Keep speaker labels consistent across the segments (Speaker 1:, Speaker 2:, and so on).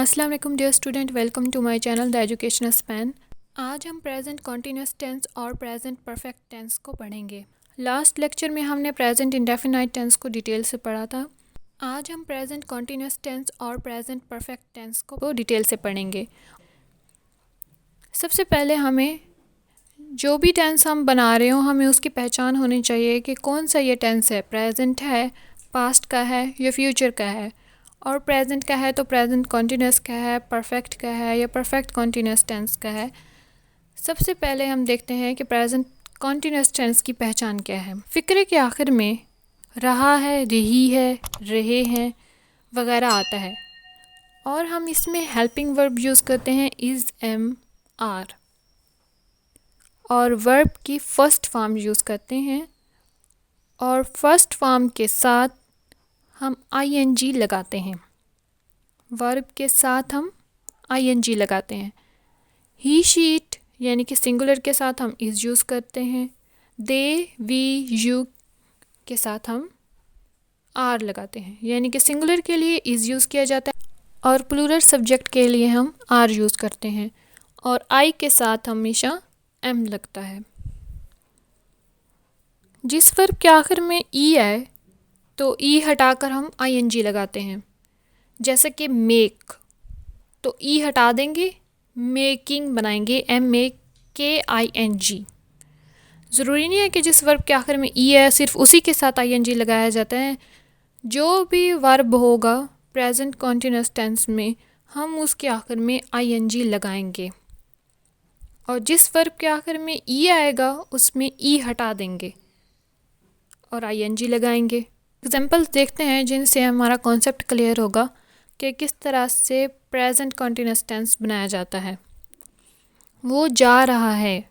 Speaker 1: अस्सलाम वालेकुम dear student, welcome to my channel the educational span. आज हम प्रेजेंट कॉन्टीन्यूअस टेंस और प्रेजेंट परफेक्ट टेंस को पढ़ेंगे। लास्ट लेक्चर में हमने प्रेजेंट इंडेफिनाइट टेंस को डिटेल से पढ़ा था। आज हम प्रेजेंट कॉन्टीन्यूअस टेंस और प्रेजेंट परफेक्ट टेंस को डिटेल से पढ़ेंगे। सबसे पहले हमें जो भी टेंस हम बना रहे हो हमें उसकी पहचान होनी चाहिए कि कौन सा ये टेंस है, प्रेजेंट है, पास्ट का है या फ्यूचर का है। और प्रेजेंट का है तो प्रेजेंट कॉन्टीन्यूअस का है, परफेक्ट का है या परफेक्ट कॉन्टीन्यूअस टेंस का है। सबसे पहले हम देखते हैं कि प्रेजेंट कॉन्टीन्यूअस टेंस की पहचान क्या है। फ़िक्रे के आखिर में रहा है, रही है, रहे हैं वगैरह आता है और हम इसमें हेल्पिंग वर्ब यूज़ करते हैं इज़, एम, आर, और वर्ब की फ़र्स्ट फॉर्म यूज़ करते हैं और फर्स्ट फॉर्म के साथ हम आईएनजी लगाते हैं। वर्ब के साथ हम आईएनजी लगाते हैं। ही, शी, इट यानी कि सिंगुलर के साथ हम इज़ यूज़ करते हैं। दे, वी, यू के साथ हम आर लगाते हैं, यानी कि सिंगुलर के लिए इज़ यूज़ किया जाता है और प्लूरल सब्जेक्ट के लिए हम आर यूज़ करते हैं। और आई के साथ हमेशा एम लगता है। जिस वर्ब के आखिर में ई आए तो ई हटाकर हम आईएनजी लगाते हैं। जैसे कि मेक, तो ई हटा देंगे, मेकिंग बनाएंगे, MEKING। ज़रूरी नहीं है कि जिस वर्ब के आखिर में ई है सिर्फ उसी के साथ आईएनजी लगाया जाता है। जो भी वर्ब होगा प्रेजेंट कॉन्टीन्यूअस टेंस में हम उसके आखिर में आईएनजी लगाएंगे और जिस वर्ब के आखिर में ई आएगा उसमें ई हटा देंगे और आईएनजी लगाएंगे। एग्जाम्पल्स देखते हैं जिनसे हमारा कॉन्सेप्ट क्लियर होगा कि किस तरह से प्रेजेंट कॉन्टीन्यूअस टेंस बनाया जाता है। वो जा रहा है,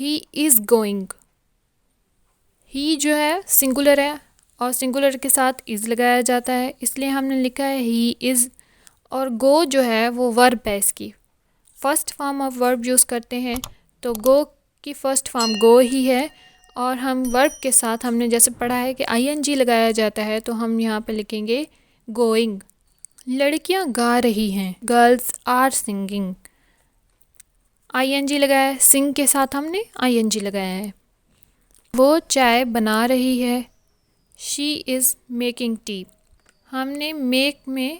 Speaker 1: ही इज़ गोइंग। ही जो है सिंगुलर है और सिंगुलर के साथ इज़ लगाया जाता है, इसलिए हमने लिखा है ही इज़। और गो जो है वो वर्ब है, इसकी first form of verb use करते हैं तो गो की फ़र्स्ट फॉर्म गो ही है और हम वर्ब के साथ हमने जैसे पढ़ा है कि आईएनजी लगाया जाता है तो हम यहाँ पे लिखेंगे गोइंग। लड़कियाँ गा रही हैं, गर्ल्स आर सिंगिंग। आईएनजी लगाया है, सिंग के साथ हमने आईएनजी लगाया है। वो चाय बना रही है, शी इज़ मेकिंग टी। हमने मेक में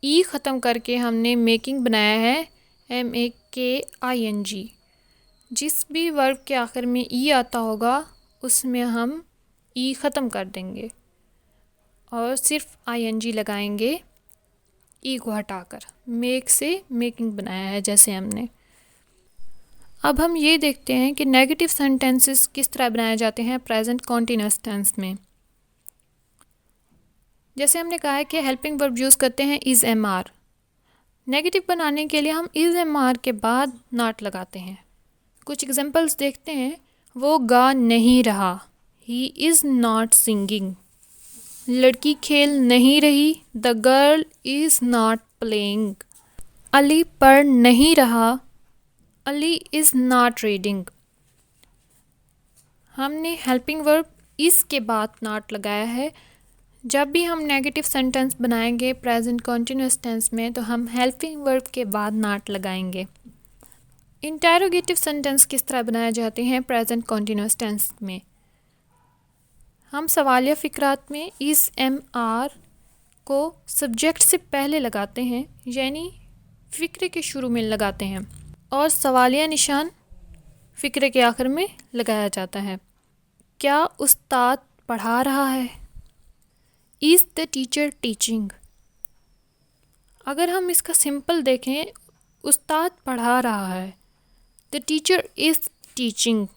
Speaker 1: ई ख़त्म करके हमने मेकिंग बनाया है, MEKING। जिस भी वर्ब के आखिर में ई आता होगा उसमें हम ई ख़त्म कर देंगे और सिर्फ आईएनजी लगाएंगे ई को हटाकर। मेक से मेकिंग बनाया है जैसे हमने। अब हम ये देखते हैं कि नेगेटिव सेंटेंसेस किस तरह बनाए जाते हैं प्रेजेंट कॉन्टीन्यूअस टेंस में। जैसे हमने कहा है कि हेल्पिंग वर्ब यूज़ करते हैं इज़, एम, आर। नेगेटिव बनाने के लिए हम इज़, एम, आर के बाद नॉट लगाते हैं। कुछ एग्जांपल्स देखते हैं। वो गा नहीं रहा, ही इज़ नॉट सिंगिंग। लड़की खेल नहीं रही, the girl is not playing. Ali पढ़ नहीं रहा, अली इज़ नॉट रीडिंग। हमने हेल्पिंग वर्ब इस के बाद नॉट लगाया है। जब भी हम नेगेटिव सेंटेंस बनाएंगे प्रेजेंट कॉन्टीन्यूअस टेंस में तो हम हेल्पिंग वर्ब के बाद नॉट लगाएंगे। इंटेरोगेटिव सेंटेंस किस तरह बनाए जाते हैं प्रेजेंट कॉन्टीन्यूअस टेंस में। हम सवालिया फ़िक्रात में इज़, एम, आर को सब्जेक्ट से पहले लगाते हैं, यानी फ़िक्रे के शुरू में लगाते हैं और सवालिया निशान फ़िक्रे के आखिर में लगाया जाता है। क्या उस्ताद पढ़ा रहा है, इज़ द टीचर टीचिंग। अगर हम इसका सिंपल देखें, उस्ताद पढ़ा रहा है, द टीचर इज़ टीचिंग।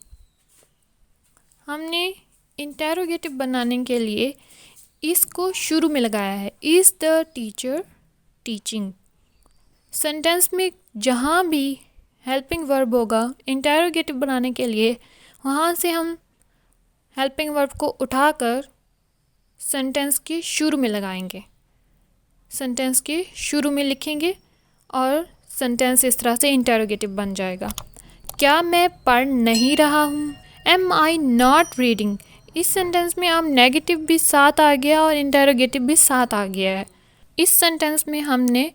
Speaker 1: हमने इंटेरोगेटिव बनाने के लिए इसको शुरू में लगाया है, is the teacher teaching. Sentence में जहाँ भी हेल्पिंग वर्ब होगा इंटेरोगेटिव बनाने के लिए वहाँ से हम हेल्पिंग वर्ब को उठाकर सेंटेंस के शुरू में लगाएंगे, सेंटेंस के शुरू में लिखेंगे और सेंटेंस इस तरह से इंटेरोगेटिव बन जाएगा। क्या मैं पढ़ नहीं रहा हूँ, एम आई नॉट रीडिंग। इस सेंटेंस में अब नेगेटिव भी साथ आ गया और इंटेरोगेटिव भी साथ आ गया है। इस सेंटेंस में हमने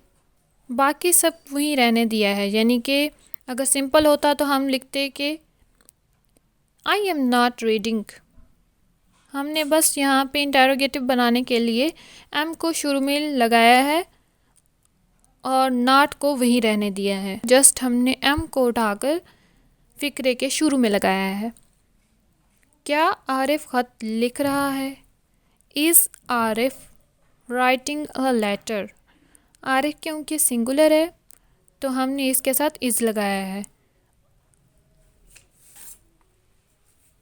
Speaker 1: बाकी सब वही रहने दिया है, यानी कि अगर सिंपल होता तो हम लिखते कि आई एम नॉट रीडिंग। हमने बस यहाँ पे इंटेरोगेटिव बनाने के लिए एम को शुरू में लगाया है और नॉट को वहीं रहने दिया है। जस्ट हमने एम को उठाकर फ़िक्रे के शुरू में लगाया है। क्या आरिफ ख़त लिख रहा है? Is Arif writing a letter? Arif क्योंकि सिंगुलर है तो हमने इसके साथ इज़ लगाया है।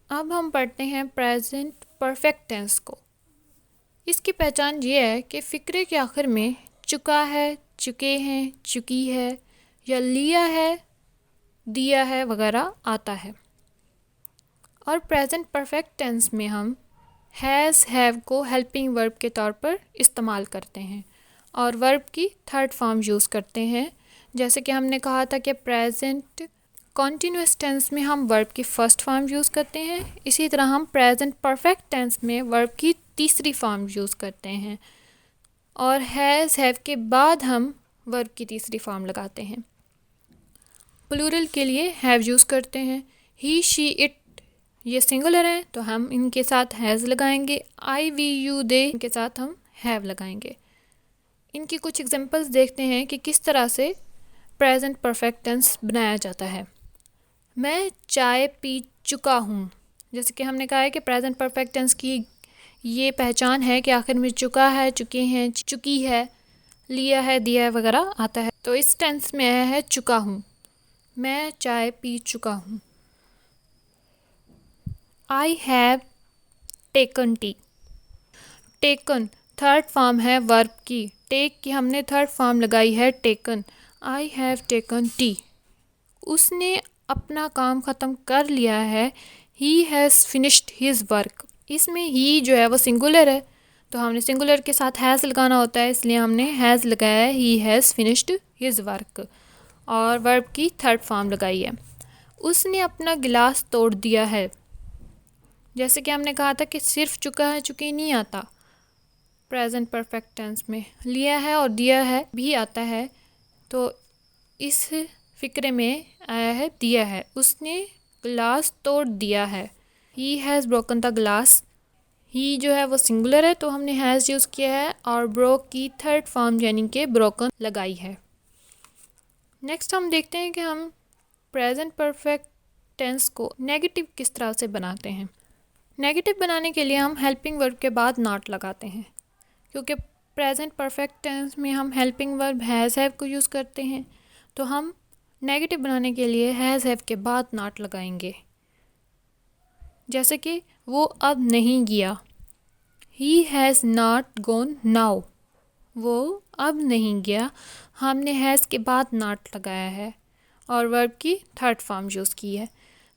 Speaker 1: अब हम पढ़ते हैं प्रेजेंट परफेक्ट टेंस को। इसकी पहचान ये है कि फ़िक्रे के आखिर में चुका है, चुके हैं, चुकी है या लिया है, दिया है वगैरह आता है। और प्रेजेंट परफेक्ट टेंस में हम हैज़ हैव को हेल्पिंग वर्ब के तौर पर इस्तेमाल करते हैं और वर्ब की थर्ड फॉर्म यूज़ करते हैं। जैसे कि हमने कहा था कि प्रेजेंट कॉन्टिन्यूस टेंस में हम वर्ब की फर्स्ट फॉर्म यूज़ करते हैं, इसी तरह हम प्रेजेंट परफेक्ट टेंस में वर्ब की तीसरी फॉर्म यूज़ करते हैं और हैज़ हैव के बाद हम वर्ब की तीसरी फॉर्म लगाते हैं। प्लूरल के लिए हैव यूज़ करते हैं। ही, शी, इट ये सिंगुलर हैं तो हम इनके साथ हैज़ लगाएंगे। आई, वी, यू, दे इनके साथ हम हैव लगाएंगे। इनकी कुछ एग्जांपल्स देखते हैं कि किस तरह से प्रेजेंट परफेक्ट टेंस बनाया जाता है। मैं चाय पी चुका हूँ। जैसे कि हमने कहा है कि प्रेजेंट परफेक्ट टेंस की ये पहचान है कि आखिर में चुका है, चुके हैं, चुकी है, लिया है, दिया है वगैरह आता है। तो इस टेंस में आया है चुका हूँ। मैं चाय पी चुका हूँ। I have taken T. Taken third form है वर्ब की। टेक की हमने थर्ड फॉर्म लगाई है taken. I have taken T. उसने अपना काम ख़त्म कर लिया है। He has finished his work. इसमें ही जो है वो सिंगुलर है तो हमने सिंगुलर के साथ हैज़ लगाना होता है, इसलिए हमने हैज़ लगाया है। He has finished his work और वर्ब की थर्ड फॉर्म लगाई है। उसने अपना गिलास तोड़ दिया है। जैसे कि हमने कहा था कि सिर्फ चुका है, चुकी नहीं आता प्रेजेंट परफेक्ट टेंस में, लिया है और दिया है भी आता है। तो इस फ़िक्रे में आया है दिया है। उसने गिलास तोड़ दिया है। He has broken the glass. He जो है वो सिंगुलर है तो हमने हैज़ यूज़ किया है और ब्रोक की थर्ड फॉर्म यानी कि ब्रोकन लगाई है। नेक्स्ट हम देखते हैं कि हम प्रेजेंट परफेक्ट टेंस को नेगेटिव किस तरह से बनाते हैं। नेगेटिव बनाने के लिए हम हेल्पिंग वर्ब के बाद नॉट लगाते हैं, क्योंकि प्रेजेंट परफेक्ट टेंस में हम हेल्पिंग वर्ब हैज़ हैव को यूज़ करते हैं, तो हम नेगेटिव बनाने के लिए हैज़ हैव के बाद नॉट लगाएंगे। जैसे कि वो अब नहीं गया। He has not gone now. वो अब नहीं गया, हमने हैज़ के बाद नॉट लगाया है और वर्ब की थर्ड फॉर्म यूज़ की है।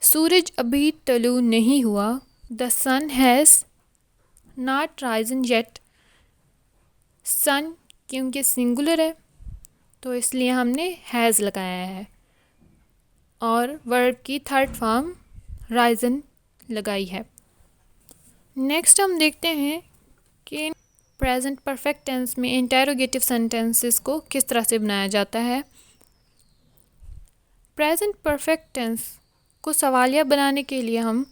Speaker 1: सूरज अभी तलू नहीं हुआ। The sun has not risen yet. Sun क्योंकि सिंगुलर है तो इसलिए हमने हैज़ लगाया है और वर्ब की थर्ड फॉर्म राइजन लगाई है। नेक्स्ट हम देखते हैं कि प्रेजेंट परफेक्ट टेंस में इंटेरोगेटिव सेंटेंसेस को किस तरह से बनाया जाता है। प्रेजेंट परफेक्ट टेंस को सवालिया बनाने के लिए हम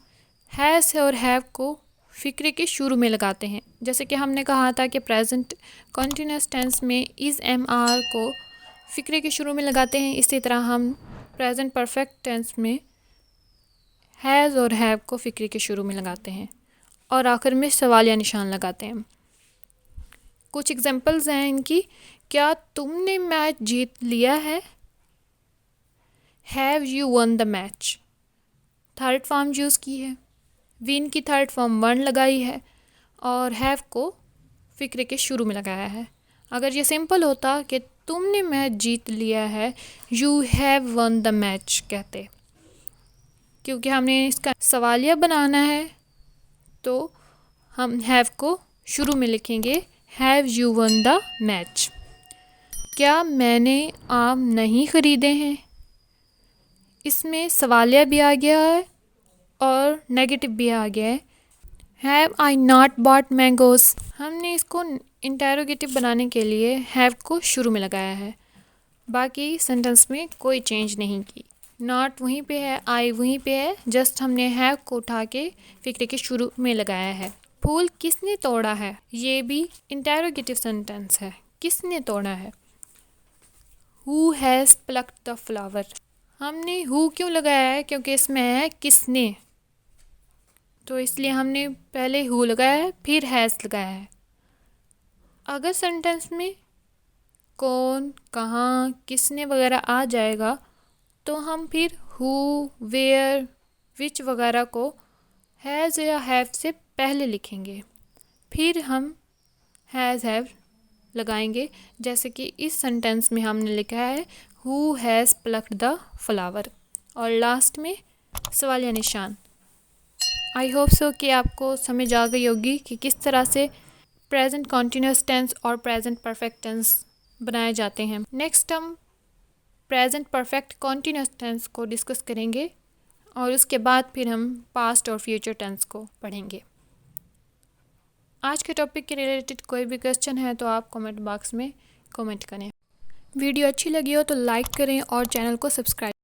Speaker 1: हैज़ और हैव को फ़िक्रे के शुरू में लगाते हैं। जैसे कि हमने कहा था कि प्रेजेंट कॉन्टिन्यूस टेंस में इज़ एम आर को फ़िक्रे के शुरू में लगाते हैं, इसी तरह हम प्रेजेंट परफेक्ट टेंस में हैज़ और हैव को फ़िक्रे के शुरू में लगाते हैं और आखिर में सवालिया निशान लगाते हैं। कुछ एग्जांपल्स हैं इनकी। क्या तुमने मैच जीत लिया है? Have you one the match. Third form use की है। विन की थर्ड फॉर्म वन लगाई है और हैव को फ़िक्रे के शुरू में लगाया है। अगर ये सिंपल होता कि तुमने मैच जीत लिया है, you have one the match कहते। क्योंकि हमने इसका सवालिया बनाना है तो हम हैव को शुरू में लिखेंगे, have you one the match. क्या मैंने आम नहीं ख़रीदे हैं? इसमें सवालिया भी आ गया है और नेगेटिव भी आ गया है। Have I not bought mangoes. हमने इसको इंटेरोगेटिव बनाने के लिए हैव को शुरू में लगाया है, बाकी सेंटेंस में कोई चेंज नहीं की। नॉट वहीं पे है, आई वहीं पे है, जस्ट हमने हैव को उठा के फिक्रे के शुरू में लगाया है। फूल किसने तोड़ा है, ये भी इंटेरोगेटिव सेंटेंस है। किसने तोड़ा है? Who has plucked the flower. हमने हु क्यों लगाया है? क्योंकि इसमें है किसने, तो इसलिए हमने पहले हु लगाया है फिर हैज़ लगाया है। अगर सेंटेंस में कौन, कहाँ, किसने वगैरह आ जाएगा तो हम फिर हु, वेयर, विच वगैरह को हैज़ या हैव से पहले लिखेंगे, फिर हम हैज़ हैव लगाएंगे। जैसे कि इस सेंटेंस में हमने लिखा है who has plucked the flower, और लास्ट में सवालिया निशान। आई होप सो कि आपको समझ आ गई होगी कि किस तरह से प्रेजेंट कॉन्टिन्यूस टेंस और प्रेजेंट परफेक्ट टेंस बनाए जाते हैं। नेक्स्ट हम प्रेजेंट परफेक्ट कॉन्टिन्यूस टेंस को डिस्कस करेंगे और उसके बाद फिर हम पास्ट और फ्यूचर टेंस को पढ़ेंगे। आज के टॉपिक के रिलेटेड कोई भी क्वेश्चन है तो आप कमेंट बॉक्स में कमेंट करें। वीडियो अच्छी लगी हो तो लाइक करें और चैनल को सब्सक्राइब